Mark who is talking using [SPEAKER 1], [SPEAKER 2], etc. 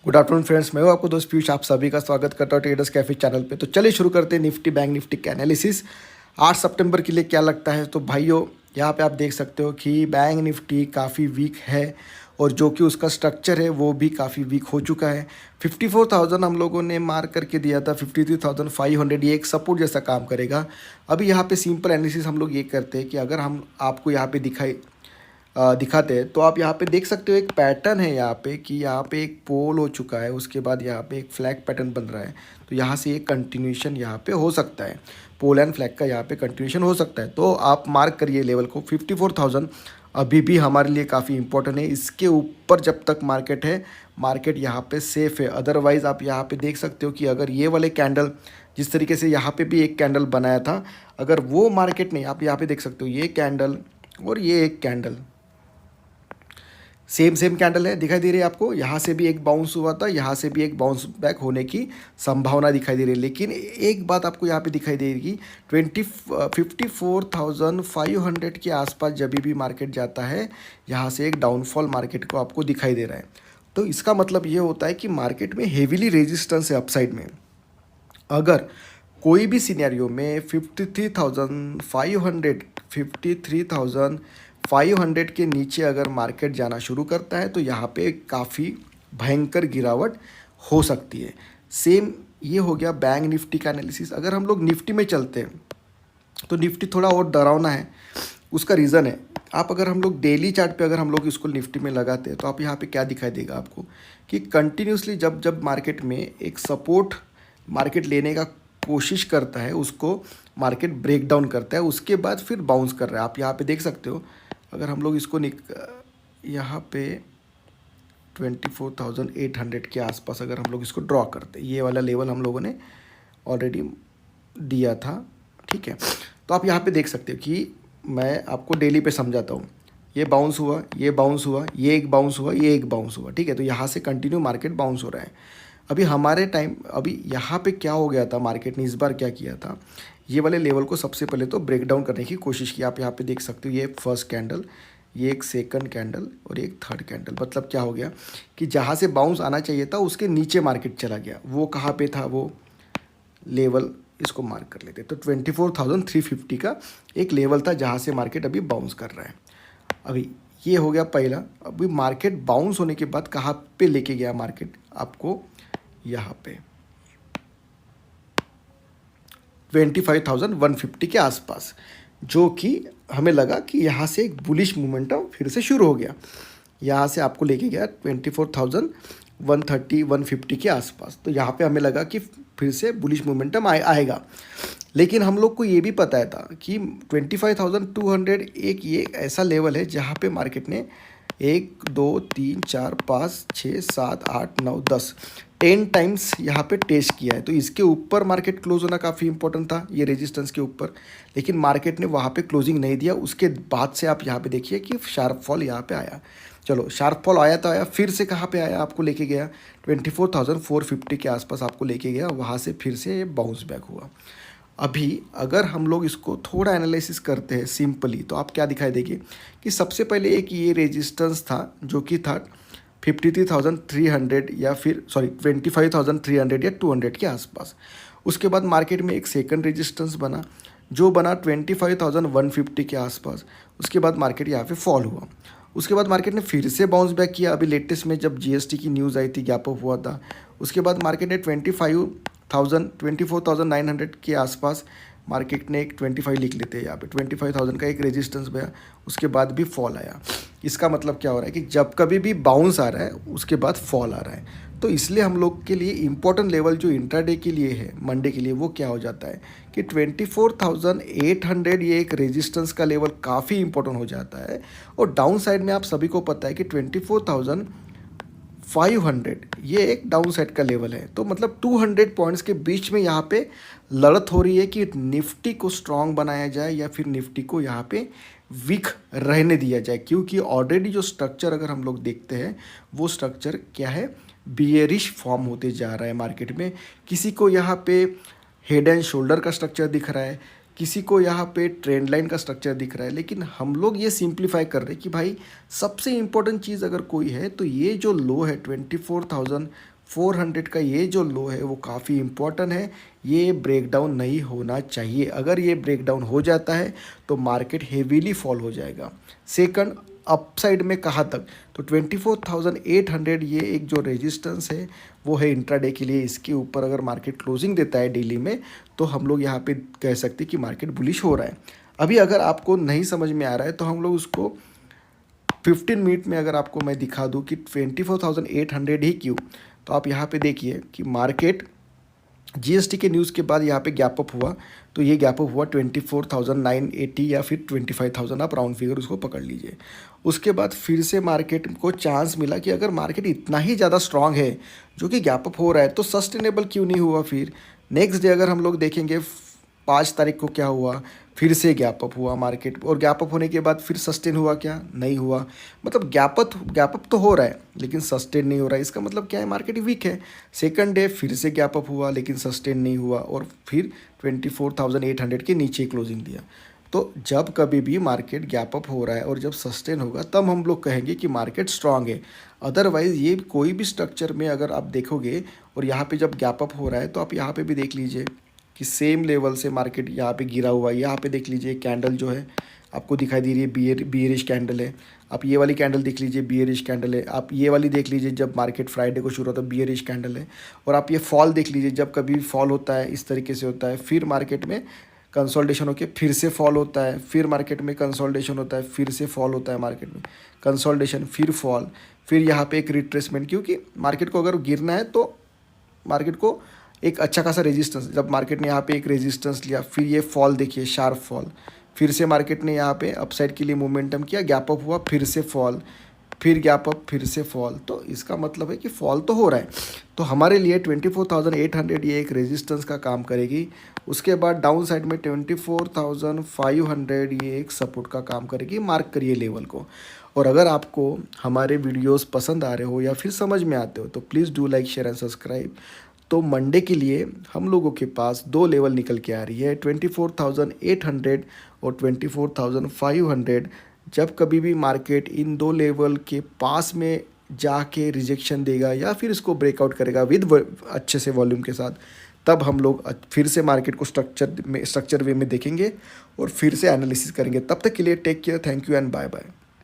[SPEAKER 1] Good afternoon friends, मैं हूं आपको दोस्त पीयूष। आप सभी का स्वागत करता हूं ट्रेडर्स कैफे चैनल पे। तो चलिए शुरू करते हैं निफ्टी बैंक निफ्टी का एनालिसिस 8 सितंबर के लिए क्या लगता है। तो भाइयों, यहाँ पे आप देख सकते हो कि बैंक निफ्टी काफ़ी वीक है और जो कि उसका स्ट्रक्चर है वो भी काफ़ी वीक हो चुका है। 54,000 हम लोगों ने मार्क करके दिया था, 53,500 ये एक सपोर्ट जैसा काम करेगा। अभी यहाँ पे सिंपल एनालिसिस हम लोग ये करते हैं कि अगर हम आपको यहाँ पे दिखाते हैं तो आप यहाँ पे देख सकते हो एक पैटर्न है यहाँ पे कि यहाँ पे एक पोल हो चुका है, उसके बाद यहाँ पे एक फ्लैग पैटर्न बन रहा है। तो यहाँ से एक कंटिन्यूशन यहाँ पे हो सकता है, पोल एंड फ्लैग का यहाँ पे कंटिन्यूशन हो सकता है। तो आप मार्क करिए लेवल को 54,000 अभी भी हमारे लिए काफ़ी इंपॉर्टेंट है। इसके ऊपर जब तक मार्केट है, मार्केट यहाँ पे सेफ़ है। अदरवाइज़ आप यहाँ पे देख सकते हो कि अगर ये वाले कैंडल जिस तरीके से यहाँ पे भी एक कैंडल बनाया था, अगर वो मार्केट नहीं, आप यहाँ पे देख सकते हो ये कैंडल और ये एक कैंडल सेम कैंडल है, दिखाई दे रही है आपको। यहाँ से भी एक बाउंस हुआ था, यहाँ से भी एक बाउंस बैक होने की संभावना दिखाई दे रही है। लेकिन एक बात आपको यहाँ पे दिखाई देगी, 54,500 के आसपास जब भी मार्केट जाता है, यहाँ से एक डाउनफॉल मार्केट को आपको दिखाई दे रहा है। तो इसका मतलब ये होता है कि मार्केट में हेविली रेजिस्टेंस है अपसाइड में। अगर कोई भी सिनेरियो में 53,500 के नीचे अगर मार्केट जाना शुरू करता है तो यहाँ पे काफ़ी भयंकर गिरावट हो सकती है। सेम ये हो गया बैंक निफ्टी का एनालिसिस। अगर हम लोग निफ्टी में चलते हैं तो निफ्टी थोड़ा और डरावना है। उसका रीज़न है, आप अगर हम लोग डेली चार्ट पे अगर हम लोग इसको निफ्टी में लगाते हैं तो आप यहाँ पे क्या दिखाई देगा आपको कि कंटिन्यूसली जब जब मार्केट में एक सपोर्ट मार्केट लेने का कोशिश करता है, उसको मार्केट ब्रेक डाउन करता है, उसके बाद फिर बाउंस कर रहा है। आप यहाँ पे देख सकते हो। अगर हम लोग इसको यहाँ पे 24,800 के आसपास अगर हम लोग इसको ड्रॉ करते, ये वाला लेवल हम लोगों ने ऑलरेडी दिया था, ठीक है। तो आप यहाँ पे देख सकते हो कि मैं आपको डेली पे समझाता हूँ। ये बाउंस हुआ, ये बाउंस हुआ, ये एक बाउंस हुआ, ये एक बाउंस हुआ, ठीक है। तो यहाँ से कंटिन्यू मार्केट बाउंस हो रहा है। अभी यहाँ पे क्या हो गया था, मार्केट ने इस बार क्या किया था, ये वाले लेवल को सबसे पहले तो ब्रेक डाउन करने की कोशिश की। आप यहाँ पे देख सकते हो ये फर्स्ट कैंडल, ये एक सेकंड कैंडल और एक थर्ड कैंडल। मतलब क्या हो गया कि जहाँ से बाउंस आना चाहिए था उसके नीचे मार्केट चला गया। वो कहाँ पे था, वो लेवल इसको मार्क कर लेते। तो 24,350 का एक लेवल था जहाँ से मार्केट अभी बाउंस कर रहा है। अभी ये हो गया पहला। अभी मार्केट बाउंस होने के बाद कहाँ पे लेके गया मार्केट आपको, यहाँ पे 25,150 के आसपास, जो कि हमें लगा कि यहाँ से एक बुलिश मोमेंटम फिर से शुरू हो गया। यहाँ से आपको लेके गया 24,130 150 के आसपास। तो यहाँ पे हमें लगा कि फिर से बुलिश मोमेंटम आएगा। लेकिन हम लोग को ये भी पता था कि 25,200 एक ये ऐसा लेवल है जहाँ पे मार्केट ने 1 2 3 4 5 6 7 8 9 10 टाइम्स यहाँ पे टेस्ट किया है। तो इसके ऊपर मार्केट क्लोज होना काफ़ी इंपॉर्टेंट था, ये रेजिस्टेंस के ऊपर। लेकिन मार्केट ने वहाँ पे क्लोजिंग नहीं दिया। उसके बाद से आप यहाँ पे देखिए कि शार्प फॉल यहाँ पे आया। चलो, शार्प फॉल आया तो आया, फिर से कहाँ पे आया, आपको लेके गया 24,450 के आसपास आपको लेके गया। वहाँ से फिर से बाउंस बैक हुआ। अभी अगर हम लोग इसको थोड़ा एनालिसिस करते हैं सिंपली, तो आप क्या दिखाई देंगे कि सबसे पहले एक ये रेजिस्टेंस था जो कि था 53,300 या फिर 25,300 या 200 के आसपास। उसके बाद मार्केट में एक सेकंड रेजिस्टेंस बना जो बना 25,150 के आसपास। उसके बाद मार्केट यहाँ पे फॉल हुआ। उसके बाद मार्केट ने फिर से बाउंस बैक किया। अभी लेटेस्ट में जब जीएसटी की न्यूज़ आई थी, गैप अप हुआ था, उसके बाद मार्केट ने 24,900 के आसपास मार्केट ने एक 25 लिख लेते हैं यहाँ पे, 25,000 का एक रेजिस्टेंस गया। उसके बाद भी फॉल आया। इसका मतलब क्या हो रहा है कि जब कभी भी बाउंस आ रहा है उसके बाद फॉल आ रहा है। तो इसलिए हम लोग के लिए इंपॉर्टेंट लेवल जो इंट्राडे के लिए है, मंडे के लिए, वो क्या हो जाता है कि 24,800 ये एक रेजिस्टेंस का लेवल काफ़ी इंपॉर्टेंट हो जाता है। और डाउन साइड में आप सभी को पता है कि 24,500 ये एक डाउन साइड का लेवल है। तो मतलब 200 पॉइंट्स के बीच में यहाँ पे लड़त हो रही है कि निफ्टी को स्ट्रांग बनाया जाए या फिर निफ्टी को यहाँ पे वीक रहने दिया जाए। क्योंकि ऑलरेडी जो स्ट्रक्चर अगर हम लोग देखते हैं वो स्ट्रक्चर क्या है, बियरिश फॉर्म होते जा रहा है मार्केट में। किसी को यहाँ पे हेड एंड शोल्डर का स्ट्रक्चर दिख रहा है, किसी को यहाँ पे ट्रेंड लाइन का स्ट्रक्चर दिख रहा है। लेकिन हम लोग ये सिंप्लीफाई कर रहे हैं कि भाई सबसे इंपॉर्टेंट चीज़ अगर कोई है तो ये जो लो है 400 का ये जो लो है वो काफ़ी इम्पोर्टेंट है, ये ब्रेकडाउन नहीं होना चाहिए। अगर ये ब्रेकडाउन हो जाता है तो मार्केट हेवीली फॉल हो जाएगा। सेकंड, अपसाइड में कहाँ तक, तो 24,800 ये एक जो रेजिस्टेंस है वो है इंट्राडे के लिए। इसके ऊपर अगर मार्केट क्लोजिंग देता है डेली में तो हम लोग यहाँ पे कह सकते हैं कि मार्केट बुलिश हो रहा है। अभी अगर आपको नहीं समझ में आ रहा है तो हम लोग उसको 15 मिनट में अगर आपको मैं दिखा दूँ कि 24,800 ही क्यों, तो आप यहाँ पे देखिए कि मार्केट जीएसटी के न्यूज़ के बाद यहाँ पे गैप अप हुआ, तो ये गैप अप हुआ 24,980 या फिर 25,000, आप राउंड फिगर उसको पकड़ लीजिए। उसके बाद फिर से मार्केट को चांस मिला कि अगर मार्केट इतना ही ज़्यादा स्ट्रांग है जो कि गैप अप हो रहा है तो सस्टेनेबल क्यों नहीं हुआ। फिर नेक्स्ट डे अगर हम लोग देखेंगे 5 तारीख को क्या हुआ, फिर से गैप अप हुआ मार्केट, और गैप अप होने के बाद फिर सस्टेन हुआ क्या, नहीं हुआ। मतलब गैप अप तो हो रहा है लेकिन सस्टेन नहीं हो रहा है, इसका मतलब क्या है, मार्केट वीक है। सेकंड डे फिर से गैप अप हुआ लेकिन सस्टेन नहीं हुआ और फिर 24,800 के नीचे क्लोजिंग दिया। तो जब कभी भी मार्केट गैप अप हो रहा है और जब सस्टेन होगा तब हम लोग कहेंगे कि मार्केट स्ट्रांग है। अदरवाइज़ ये कोई भी स्ट्रक्चर में अगर आप देखोगे और यहाँ पे जब गैप अप हो रहा है तो आप यहाँ पे भी देख लीजिए कि सेम लेवल से मार्केट यहाँ पे गिरा हुआ है। यहाँ पे देख लीजिए कैंडल जो है आपको दिखाई दे रही है, बियरिश कैंडल है। आप ये वाली कैंडल देख लीजिए, बियरिश कैंडल है। आप ये वाली देख लीजिए, जब मार्केट फ्राइडे को शुरू होता है बियरिश कैंडल है। और आप ये फॉल देख लीजिए, जब कभी फॉल होता है इस तरीके से होता है, फिर मार्केट में कंसोलिडेशन होकर फिर से फॉल होता है, फिर मार्केट में कंसोलिडेशन होता है, फिर से फॉल होता है, मार्केट में कंसोलिडेशन, फिर फॉल, फिर यहाँ पे एक रिट्रेसमेंट। क्योंकि मार्केट को अगर गिरना है तो मार्केट को एक अच्छा खासा रेजिस्टेंस, जब मार्केट ने यहाँ पे एक रेजिस्टेंस लिया, फिर ये फॉल देखिए, शार्प फॉल, फिर से मार्केट ने यहाँ पे अपसाइड के लिए मोमेंटम किया, गैप अप हुआ, फिर से फॉल, फिर गैप अप, फिर से फॉल। तो इसका मतलब है कि फॉल तो हो रहा है। तो हमारे लिए 24,800 ये एक रेजिस्टेंस का काम करेगी। उसके बाद डाउन साइड में 24,500 ये एक सपोर्ट का काम करेगी। मार्क करिए लेवल को। और अगर आपको हमारे वीडियोस पसंद आ रहे हो या फिर समझ में आते हो तो please do like, share and subscribe. तो मंडे के लिए हम लोगों के पास 2 लेवल निकल के आ रही है, 24,800 और 24,500। जब कभी भी मार्केट इन 2 लेवल के पास में जाके रिजेक्शन देगा या फिर इसको ब्रेकआउट करेगा विद अच्छे से वॉल्यूम के साथ, तब हम लोग फिर से मार्केट को स्ट्रक्चर वे में देखेंगे और फिर से एनालिसिस करेंगे। तब तक के लिए take care, thank you and bye bye.